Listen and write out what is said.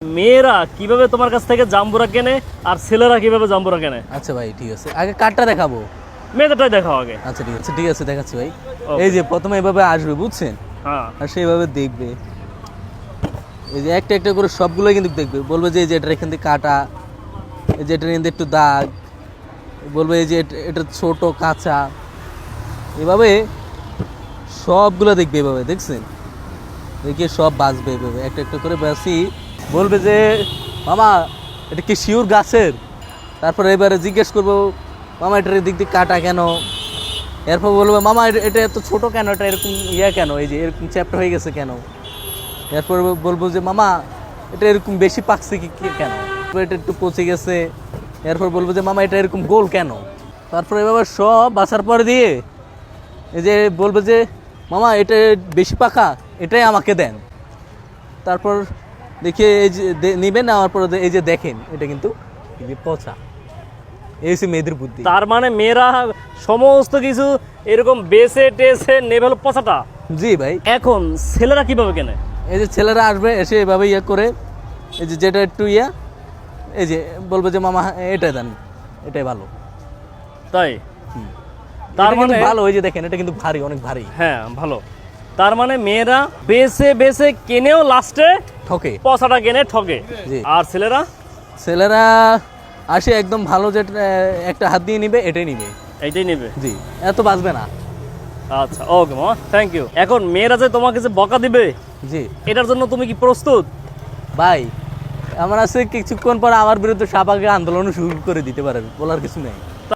মেয়েরা কিভাবে তোমার কাছ থেকে জাম্বুরা কেনে আর ছেলেরা কিভাবে জাম্বুরা কেনে? আচ্ছা ভাই, ঠিক আছে, আগে কার্ডটা দেখাবো। মেয়েদেরটাই দেখাও আগে। আচ্ছা ঠিক আছে দেখাচ্ছি ভাই। Okay. এই যে প্রথমে এভাবে আসবে, বুঝছেন, হ্যাঁ, আর সেইভাবে দেখবে। এই যে একটা একটা করে সবগুলোই কিন্তু দেখবে, বলবে যে এই যে এটা এখান থেকে কাটা, এই যে এটার মধ্যে একটু দাগ, বলবে এই যে এটা ছোট কাঁচা, এভাবে সবগুলো দেখবে। এভাবে দেখছেন, দেখে সব বাঁচবে এভাবে একটা একটা করে বাঁচি। বলবে যে মামা এটা কি শিওর গাছের? তারপরে এবারে জিজ্ঞেস করবো মামা এটার দিক দিয়ে কাটা কেন? এরপর বলবো মামা এটা এত ছোট কেন, এটা এরকম কেন, এই যে এরকম চ্যাপ্টার হয়ে গেছে কেন? এরপর বলবো যে মামা এটা এরকম বেশি পাকছে কি কেন, এটা একটু পচে গেছে। এরপর বলবো যে মামা এটা এরকম গোল কেন? তারপরে এবার সব বাছার পরে দিয়ে এই যে বলবো যে মামা এটা বেশি পাকা, এটাই আমাকে দেন। তারপর দেখে এই যে নিবেন, নেওয়ার পর এই যে দেখেন এটা কিন্তু পচা। এই হচ্ছে মেয়েদের বুদ্ধি। তার মানে মেয়েরা সমস্ত কিছু এরকম বেসে টেসে নেভেল পচাটা। জি ভাই। এখন ছেলেরা কিভাবে কেনে? এই যে ছেলেরা আসবে, এসে এভাবে করে এই যে যেটা একটু এই যে বলবে যে মামা এটাই দেন, এটাই ভালো। তাই তার মানে ভালো। ওই যে দেখেন এটা কিন্তু ভারী, অনেক ভারী। হ্যাঁ ভালো। তার মানে মেয়েরা বেসে বেসে কেনেও লাস্টে ঠকে, পচাটা কেনে ঠকে। জি। আর ছেলেরা ছেলেরা আসে একদম ভালো, যেটা একটা হাত দিয়ে নিবে এটাই নিবে, এইটাই নেবে। জি, এত বাঁচবে না। আচ্ছা, ওকে মা, থ্যাংক ইউ। এখন মেয়েরা যে তোমাকে যে বকা দিবে, জি এটার জন্য তুমি কি প্রস্তুত? ভাই, আমার আছে কিছুক্ষণ পর আমার বিরুদ্ধে সাপাকে আন্দোলন শুরু করে দিতে পারে, বলার কিছু নেই।